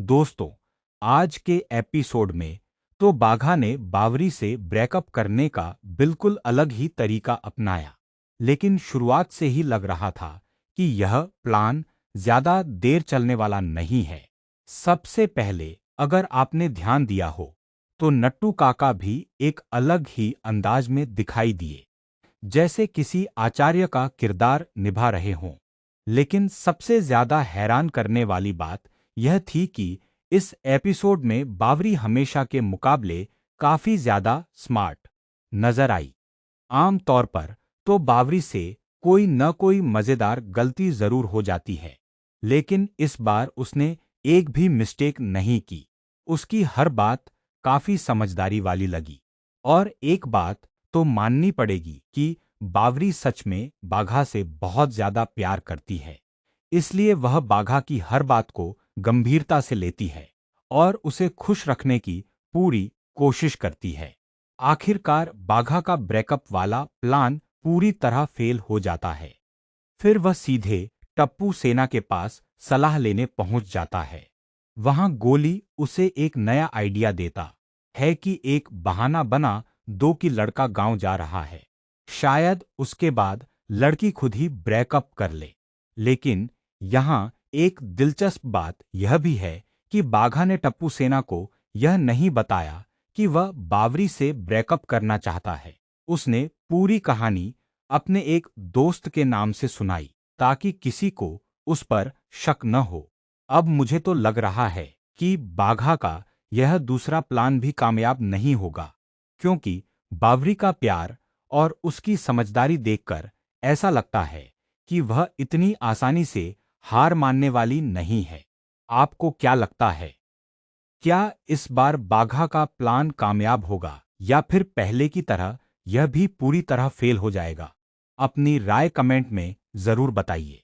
दोस्तों, आज के एपिसोड में तो बाघा ने बावरी से ब्रेकअप करने का बिल्कुल अलग ही तरीका अपनाया। लेकिन शुरुआत से ही लग रहा था कि यह प्लान ज्यादा देर चलने वाला नहीं है। सबसे पहले अगर आपने ध्यान दिया हो तो नट्टू काका भी एक अलग ही अंदाज में दिखाई दिए, जैसे किसी आचार्य का किरदार निभा रहे हों। लेकिन सबसे ज्यादा हैरान करने वाली बात यह थी कि इस एपिसोड में बावरी हमेशा के मुकाबले काफी ज्यादा स्मार्ट नजर आई। आम तौर पर तो बावरी से कोई न कोई मजेदार गलती जरूर हो जाती है, लेकिन इस बार उसने एक भी मिस्टेक नहीं की। उसकी हर बात काफी समझदारी वाली लगी। और एक बात तो माननी पड़ेगी कि बावरी सच में बाघा से बहुत ज्यादा प्यार करती है। इसलिए वह बाघा की हर बात को गंभीरता से लेती है और उसे खुश रखने की पूरी कोशिश करती है। आखिरकार बाघा का ब्रेकअप वाला प्लान पूरी तरह फेल हो जाता है। फिर वह सीधे टप्पू सेना के पास सलाह लेने पहुंच जाता है। वहां गोली उसे एक नया आइडिया देता है कि एक बहाना बना दो कि लड़का गांव जा रहा है। शायद उसके बाद लड़की खुद ही ब्रेकअप कर ले। लेकिन यहाँ एक दिलचस्प बात यह भी है कि बाघा ने टप्पू सेना को यह नहीं बताया कि वह बावरी से ब्रेकअप करना चाहता है। उसने पूरी कहानी अपने एक दोस्त के नाम से सुनाई ताकि किसी को उस पर शक न हो। अब मुझे तो लग रहा है कि बाघा का यह दूसरा प्लान भी कामयाब नहीं होगा, क्योंकि बावरी का प्यार और उसकी समझदारी देखकर ऐसा लगता है कि वह इतनी आसानी से हार मानने वाली नहीं है। आपको क्या लगता है? क्या इस बार बाघा का प्लान कामयाब होगा या फिर पहले की तरह यह भी पूरी तरह फेल हो जाएगा? अपनी राय कमेंट में जरूर बताइए।